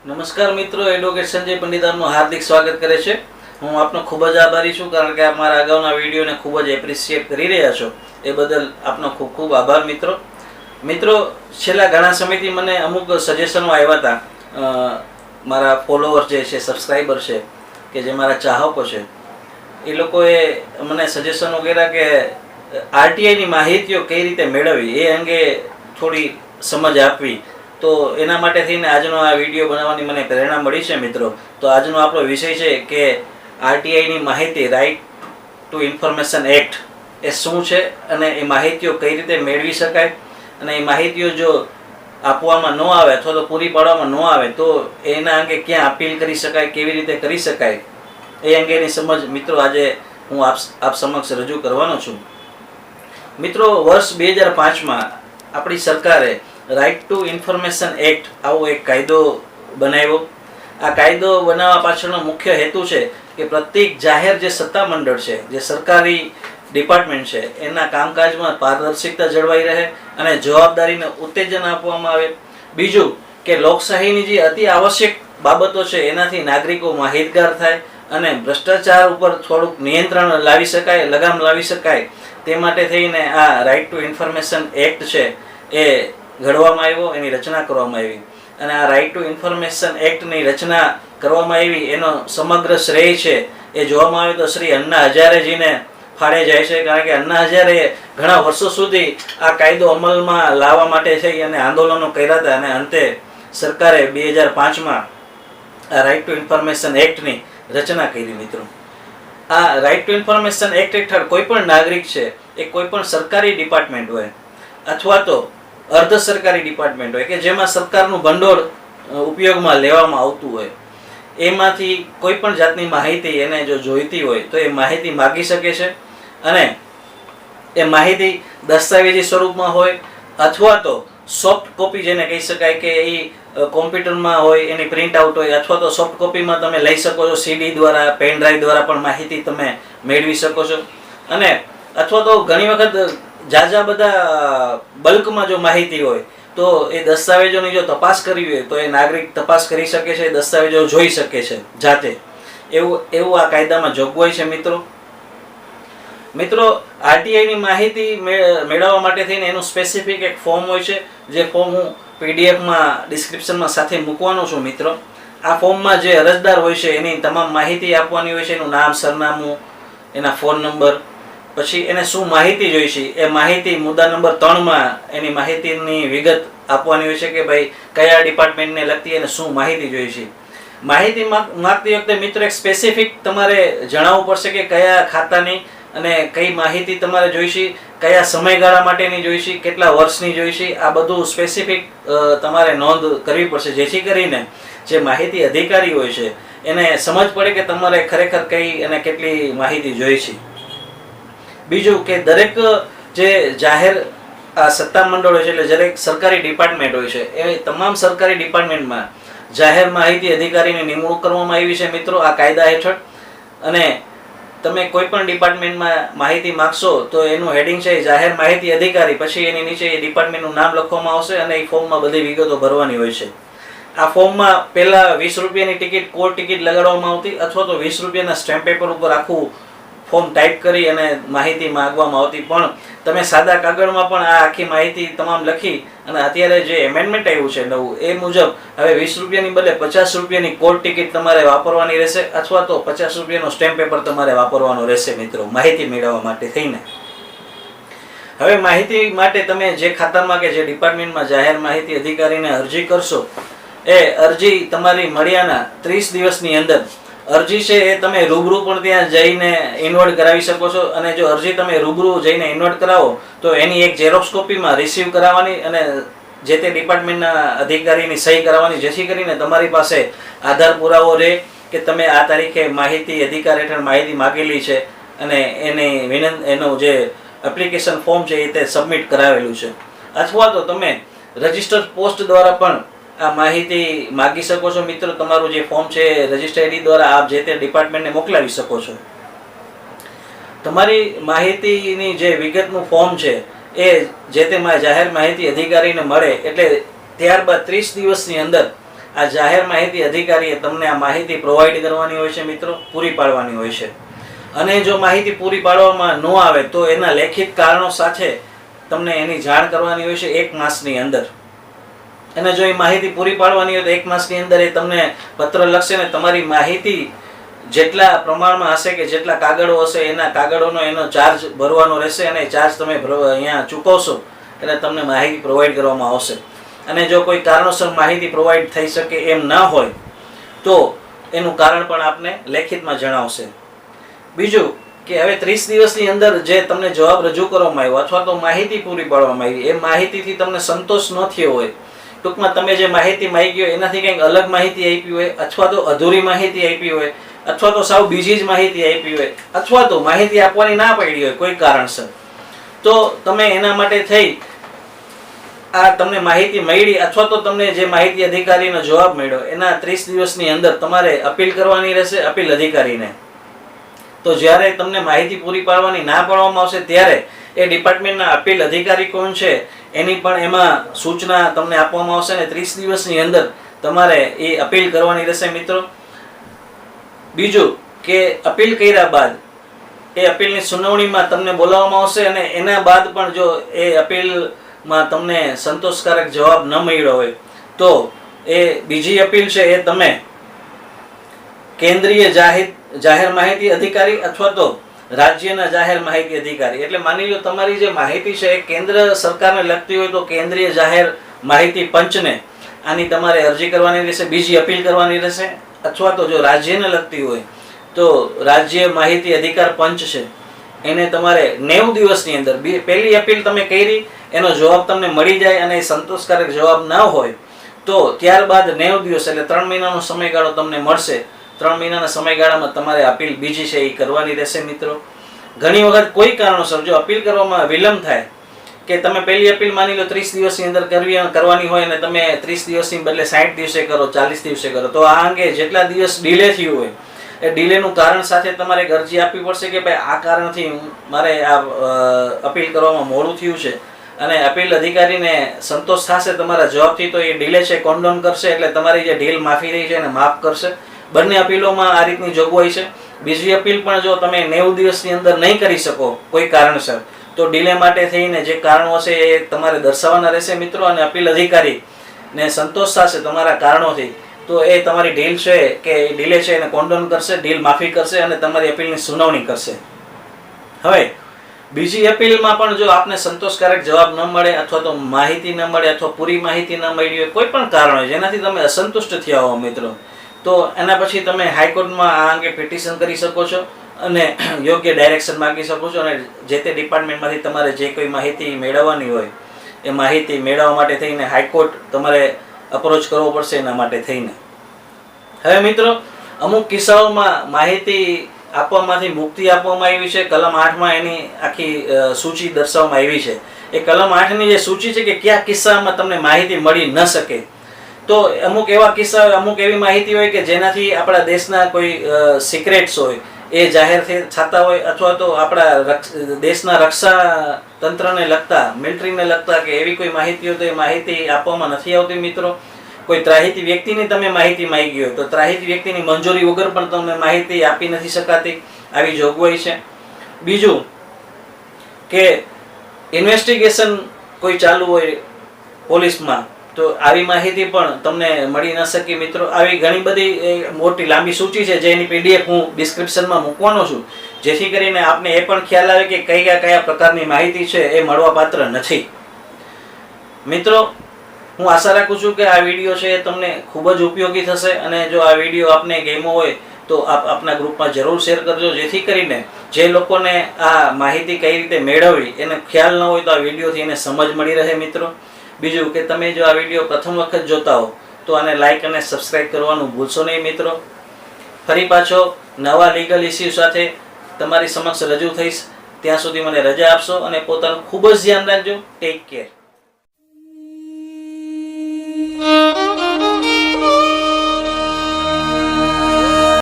નમસ્કાર મિત્રો, એડવોકેટ સંજય પંડિત આપનું હાર્દિક સ્વાગત કરે છે. હું આપનો ખૂબ જ આભારી છું, કારણ કે આપ મારા અગાઉના વિડીયોને ખૂબ જ એપ્રિશિએટ કરી રહ્યા છો. એ બદલ આપનો ખૂબ ખૂબ આભાર મિત્રો. છેલ્લા ઘણા સમયથી મને અમુક સજેશનો આવ્યા હતા. મારા ફોલોવર જે છે, સબસ્ક્રાઈબર છે, કે જે મારા ચાહકો છે, એ લોકોએ મને સજેશનો કર્યા કે આરટીઆઈની માહિતીઓ કઈ રીતે મેળવવી એ અંગે થોડી સમજ આપવી. તો એના માટે થઈને આજનો આ વિડીયો બનાવવાની મને પ્રેરણા મળી છે મિત્રો. તો આજનો આપણો વિષય છે કે આરટીઆઈની માહિતી, રાઇટ ટુ ઇન્ફોર્મેશન એક્ટ, એ શું છે અને એ માહિતીઓ કઈ રીતે મેળવી શકાય, અને એ માહિતીઓ જો આપવામાં ન આવે અથવા તો પૂરી પાડવામાં ન આવે તો એના અંગે ક્યાં અપીલ કરી શકાય, કેવી રીતે કરી શકાય, એ અંગેની સમજ મિત્રો આજે હું આપ સમક્ષ રજૂ કરવાનો છું. મિત્રો, વર્ષ 2005માં આપણી સરકારે રાઇટ ટુ ઇન્ફોર્મેશન એક્ટ આવો એક કાયદો બનાવ્યો. આ કાયદો બનાવવા પાછળનો મુખ્ય હેતુ છે કે પ્રત્યેક જાહેર જે સત્તામંડળ છે, જે સરકારી ડિપાર્ટમેન્ટ છે, એના કામકાજમાં પારદર્શિકતા જળવાઈ રહે અને જવાબદારીને ઉત્તેજન આપવામાં આવે. બીજું કે લોકશાહીની જે અતિ આવશ્યક બાબતો છે એનાથી નાગરિકો માહિતગાર થાય અને ભ્રષ્ટાચાર ઉપર થોડુંક નિયંત્રણ લાવી શકાય, લગામ લાવી શકાય. તે માટે થઈને આ રાઇટ ટુ ઇન્ફોર્મેશન એક્ટ છે એ ઘડવામાં આવ્યો, એની રચના કરવામાં આવી. અને આ રાઇટ ટુ ઇન્ફોર્મેશન એક્ટની રચના કરવામાં આવી એનો સમગ્ર શ્રેય છે એ જોવામાં આવે તો શ્રી અન્ના હજારેજીને ફાળે જાય છે. કારણ કે અન્ના હજારે ઘણા વર્ષો સુધી આ કાયદો અમલમાં લાવવા માટે થઈ અને આંદોલનો કર્યા હતા, અને અંતે સરકારે 2005માં આ રાઇટ ટુ ઇન્ફોર્મેશન એક્ટની રચના કરી. મિત્રો, આ રાઇટ ટુ ઇન્ફોર્મેશન એક્ટ હેઠળ કોઈ પણ નાગરિક છે એ કોઈ પણ સરકારી ડિપાર્ટમેન્ટ હોય અથવા તો અર્ધ સરકારી ડિપાર્ટમેન્ટ હોય કે જેમાં સરકારનું ભંડોળ ઉપયોગમાં લેવામાં આવતું હોય, એમાંથી કોઈ પણ જાતની માહિતી એને જો જોઈતી હોય તો એ માહિતી માગી શકે છે. અને એ માહિતી દસ્તાવેજી સ્વરૂપમાં હોય અથવા તો સોફ્ટ કોપી, જેને કહી શકાય કે એ કોમ્પ્યુટરમાં હોય, એની પ્રિન્ટ આઉટ હોય, અથવા તો સોફ્ટ કોપીમાં તમે લઈ શકો છો. સીડી દ્વારા, પેન ડ્રાઈવ દ્વારા પણ માહિતી તમે મેળવી શકો છો. અને અથવા તો ઘણી વખત ઝાઝા બધા બલ્કમાં જો માહિતી હોય તો એ દસ્તાવેજોની જો તપાસ કરવી હોય તો એ નાગરિક તપાસ કરી શકે છે, દસ્તાવેજો જોઈ શકે છે જાતે. એવું આ કાયદામાં જોગવાઈ છે. મિત્રો, આરટીઆઈની માહિતી મેળવવા માટે થઈને એનું સ્પેસિફિક એક ફોર્મ હોય છે, જે ફોર્મ હું પીડીએફમાં ડિસ્ક્રિપ્શનમાં સાથે મૂકવાનો છું. મિત્રો, આ ફોર્મમાં જે અરજદાર હોય છે એની તમામ માહિતી આપવાની હોય છે. એનું નામ, સરનામું, એના ફોન નંબર, પછી એને શું માહિતી જોઈશે એ માહિતી મુદ્દા નંબર 3માં એની માહિતીની વિગત આપવાની હોય છે કે ભાઈ કયા ડિપાર્ટમેન્ટને લગતી એને શું માહિતી જોઈશે. માહિતી માંગતી વખતે મિત્રો એક સ્પેસિફિક તમારે જણાવવું પડશે કે કયા ખાતાની અને કઈ માહિતી તમારે જોઈશે, કયા સમયગાળા માટેની જોઈશે, કેટલા વર્ષની જોઈશે. આ બધું સ્પેસિફિક તમારે નોંધ કરવી પડશે, જેથી કરીને જે માહિતી અધિકારી હોય છે એને સમજ પડે કે તમારે ખરેખર કઈ અને કેટલી માહિતી જોઈશે. બીજું કે દરેક જે જાહેર સત્તામંડળ હોય છે, એટલે દરેક સરકારી ડિપાર્ટમેન્ટ હોય છે, એ તમામ સરકારી ડિપાર્ટમેન્ટમાં જાહેર માહિતી અધિકારીની નિમણૂક કરવામાં આવી છે મિત્રો આ કાયદા હેઠળ. અને તમે કોઈ પણ ડિપાર્ટમેન્ટમાં માહિતી માગશો તો એનું હેડિંગ છે જાહેર માહિતી અધિકારી, પછી એની નીચે એ ડિપાર્ટમેન્ટનું નામ લખવામાં આવશે અને એ ફોર્મમાં બધી વિગતો ભરવાની હોય છે. આ ફોર્મમાં પહેલા 20 રૂપિયાની ટિકિટ, કોર્ટ ટિકિટ લગાડવામાં આવતી, અથવા તો 20 રૂપિયાના સ્ટેમ્પ પેપર ઉપર આખું ફોર્મ ટાઈપ કરી અને માહિતી માંગવામાં આવતી. પણ તમે સાદા કાગળમાં પણ આ આખી માહિતી તમામ લખી અને અત્યારે જે એમેન્ડમેન્ટ આવ્યું છે નવું, એ મુજબ હવે 20 રૂપિયાની બદલે 50 રૂપિયાની કોર્ટ ટિકિટ તમારે વાપરવાની રહેશે, અથવા તો 50 રૂપિયાનો સ્ટેમ્પ પેપર તમારે વાપરવાનો રહેશે મિત્રો, માહિતી મેળવવા માટે થઈને. હવે માહિતી માટે તમે જે ખાતામાં કે જે ડિપાર્ટમેન્ટમાં જાહેર માહિતી અધિકારીને અરજી કરશો, એ અરજી તમારી મળ્યાના 30 દિવસની અંદર અરજી છે એ તમે રૂબરૂ પણ ત્યાં જઈને ઇન્વર્ટ કરાવી શકો છો. અને જો અરજી તમે રૂબરૂ જઈને ઇન્વર્ટ કરાવો તો એની એક ઝેરોક્સ કોપીમાં રિસીવ કરાવવાની અને જે તે ડિપાર્ટમેન્ટના અધિકારીની સહી કરાવવાની, જેથી કરીને તમારી પાસે આધાર પુરાવો રહે કે તમે આ તારીખે માહિતી અધિકાર હેઠળ માહિતી માગેલી છે અને એનું જે એપ્લિકેશન ફોર્મ છે એ તે સબમિટ કરાવેલું છે. અથવા તો તમે રજિસ્ટર્ડ પોસ્ટ દ્વારા પણ આ માહિતી માગી શકો છો મિત્રો. તમારું જે ફોર્મ છે રજિસ્ટર આઈડી દ્વારા આપ જે તે ડિપાર્ટમેન્ટને મોકલાવી શકો છો. તમારી માહિતીની જે વિગતનું ફોર્મ છે એ જે તે જાહેર માહિતી અધિકારીને મળે એટલે ત્યારબાદ 30 દિવસની અંદર આ જાહેર માહિતી અધિકારીએ તમને આ માહિતી પ્રોવાઈડ કરવાની હોય છે મિત્રો, પૂરી પાડવાની હોય છે. અને જો માહિતી પૂરી પાડવામાં ન આવે તો એના લેખિત કારણો સાથે તમને એની જાણ કરવાની હોય છે 1 માસની અંદર. અને જો એ માહિતી પૂરી પાડવાની હોય તો 1 માસની અંદર એ તમને પત્ર લખશે ને તમારી માહિતી જેટલા પ્રમાણમાં હશે કે જેટલા કાગળો હશે એના કાગળોનો એનો ચાર્જ ભરવાનો રહેશે, અને ચાર્જ તમે અહીંયા ચૂકવશો એટલે તમને માહિતી પ્રોવાઈડ કરવામાં આવશે. અને જો કોઈ કારણોસર માહિતી પ્રોવાઈડ થઈ શકે એમ ના હોય તો એનું કારણ પણ આપને લેખિતમાં જણાવશે. બીજું કે હવે 30 દિવસની અંદર જે તમને જવાબ રજૂ કરવામાં આવ્યો અથવા તો માહિતી પૂરી પાડવામાં આવી, એ માહિતીથી તમને સંતોષ ન થયો હોય, ટૂંકમાં તમે જે માહિતી માંગી હોય એનાથી કંઈક અલગ માહિતી આપી હોય, અથવા તો અધૂરી માહિતી આપી હોય, અથવા તો સાવ બીજી જ માહિતી આપી હોય, અથવા તો માહિતી આપવાની ના પાડી હોય કોઈ કારણસર, તો તમે એના માટે થઈ આ તમને માહિતી મળી અથવા તો તમને જે માહિતી અધિકારીનો જવાબ મળ્યો એના 30 દિવસની અંદર તમારે અપીલ કરવાની રહેશે અપીલ અધિકારીને. તો જ્યારે તમને માહિતી પૂરી પાડવાની ના પાડવામાં આવશે ત્યારે એ ડિપાર્ટમેન્ટના અપીલ અધિકારી કોણ છે એની પણ એમાં સૂચના તમને આપવામાં આવશે, અને 30 દિવસની અંદર તમારે એ અપીલ કરવાની રહેશે મિત્રો. બીજું કે અપીલ કર્યા બાદ એ અપીલની સુનાવણીમાં તમને બોલાવવામાં આવશે, અને એના બાદ પણ જો એ અપીલમાં તમને સંતોષકારક જવાબ ન મળ્યો હોય તો એ બીજી અપીલ છે એ તમે કેન્દ્રીય જાહેર માહિતી અધિકારી અથવા તો રાજ્યના જાહેર માહિતી અધિકારી, એટલે માની લો તમારી જે માહિતી છે એ કેન્દ્ર સરકારને લગતી હોય તો કેન્દ્રીય જાહેર માહિતી પંચને આની તમારે અરજી કરવાની રહેશે, બીજી અપીલ કરવાની રહેશે. અથવા તો જો રાજ્યને લગતી હોય તો રાજ્ય માહિતી અધિકાર પંચ છે એને તમારે 90 દિવસની અંદર પહેલી અપીલ તમે કરી એનો જવાબ તમને મળી જાય અને સંતોષકારક જવાબ ના હોય તો ત્યારબાદ 90 દિવસ એટલે 3 મહિનાનો સમયગાળો તમને મળશે. 3 મહિનાના સમયગાળામાં તમારે અપીલ બીજી છે એ કરવાની રહેશે મિત્રો. ઘણી વખત કોઈ કારણોસર જો અપીલ કરવામાં વિલંબ થાય કે તમે પહેલી અપીલ માની લો 30 દિવસની અંદર કરવાની હોય અને તમે 30 દિવસની બદલે 60 દિવસે કરો, 40 દિવસે કરો, તો આ અંગે જેટલા દિવસ ડિલે થયું હોય એ ડિલેનું કારણ સાથે તમારે એક અરજી આપવી પડશે કે ભાઈ આ કારણથી મારે આ અપીલ કરવામાં મોડું થયું છે, અને અપીલ અધિકારીને સંતોષ થશે તમારા જવાબથી તો એ ડિલે છે કોન્ડોન કરશે, એટલે તમારી જે ડીલ માફી રહી છે એને માફ કરશે. બંને અપીલોમાં આ રીતની જોગવાઈ છે. બીજી અપીલ પણ જો તમે 90 દિવસની અંદર નહીં કરી શકો કોઈ કારણસર તો ડિલે માટે થઈને જે કારણો હશે એ તમારે દર્શાવવાના રહેશે મિત્રો, અને અપીલ અધિકારીને સંતોષ થશે તમારા કારણોથી તો એ તમારી ડીલ છે કે ડિલે છે એને કોન્ડોન કરશે, ડીલ માફી કરશે અને તમારી અપીલની સુનાવણી કરશે. હવે બીજી અપીલમાં પણ જો આપને સંતોષકારક જવાબ ન મળે અથવા તો માહિતી ન મળે અથવા પૂરી માહિતી ન મળી હોય, કોઈ પણ કારણ હોય જેનાથી તમે અસંતુષ્ટ થયા હો મિત્રો, તો એના પછી તમે હાઈકોર્ટમાં આ અંગે પિટિશન કરી શકો છો અને યોગ્ય ડાયરેક્શન માંગી શકો છો, અને જે તે ડિપાર્ટમેન્ટમાંથી તમારે જે કોઈ માહિતી મેળવવાની હોય એ માહિતી મેળવવા માટે થઈને હાઈકોર્ટ તમારે અપ્રોચ કરવો પડશે એના માટે થઈને. હવે મિત્રો અમુક કિસ્સાઓમાં માહિતી આપવામાંથી મુક્તિ આપવામાં આવી છે. કલમ 8માં એની આખી સૂચિ દર્શાવવામાં આવી છે. એ કલમ 8ની જે સૂચિ છે કે કયા કિસ્સામાં તમને માહિતી મળી ન શકે, તો અમુક એવા કિસ્સા અમુક એવી માહિતી હોય કે જેનાથી આપણા દેશના કોઈ સિક્રેટ્સ હોય એ જાહેર થતા હોય, અથવા તો આપણા દેશના રક્ષા તંત્રને લગતા મિલિટરીને લગતા કે એવી કોઈ માહિતી હોય તો એ માહિતી આપવામાં નથી આવતી મિત્રો. કોઈ ત્રાહિતી વ્યક્તિની તમે માહિતી માંગી હોય તો ત્રાહિતી વ્યક્તિની મંજૂરી વગર પણ તમને માહિતી આપી નથી શકાતી, આવી જોગવાઈ છે. બીજું કે ઇન્વેસ્ટિગેશન કોઈ ચાલુ હોય પોલીસમાં તો આવી માહિતી પણ તમને મળી ન શકી મિત્રો. આવી ઘણી બધી મોટી લાંબી સૂચિ છે જેની PDF હું ડિસ્ક્રિપ્શનમાં મૂકવાનો છું, જેથી કરીને આપને એ પણ ખ્યાલ આવે કે કયા પ્રકારની માહિતી છે એ મળવા પાત્ર નથી. મિત્રો હું આશા રાખું છું કે આ વિડીયો છે એ તમને ખૂબ જ ઉપયોગી થશે, અને જો આ વિડીયો આપને ગમ્યો હોય તો આપ આપના ગ્રુપમાં જરૂર શેર કરજો, જેથી કરીને જે લોકોને આ માહિતી કઈ રીતે મેળવવી એને ખ્યાલ ન હોય તો આ વિડીયોથી એને સમજ મળી રહે મિત્રો. બીજું કે તમે જો આ વિડીયો પ્રથમ વખત જોતા હો તો આને લાઈક અને સબસ્ક્રાઈબ કરવાનું ભૂલશો નહીં મિત્રો. ફરી પાછો નવા લીગલ ઇસ્યુ સાથે તમારી સમક્ષ રજૂ થઈશ. ત્યાં સુધી મને રજા આપશો અને પોતાનું ખૂબ જ ધ્યાન રાખજો. Take care.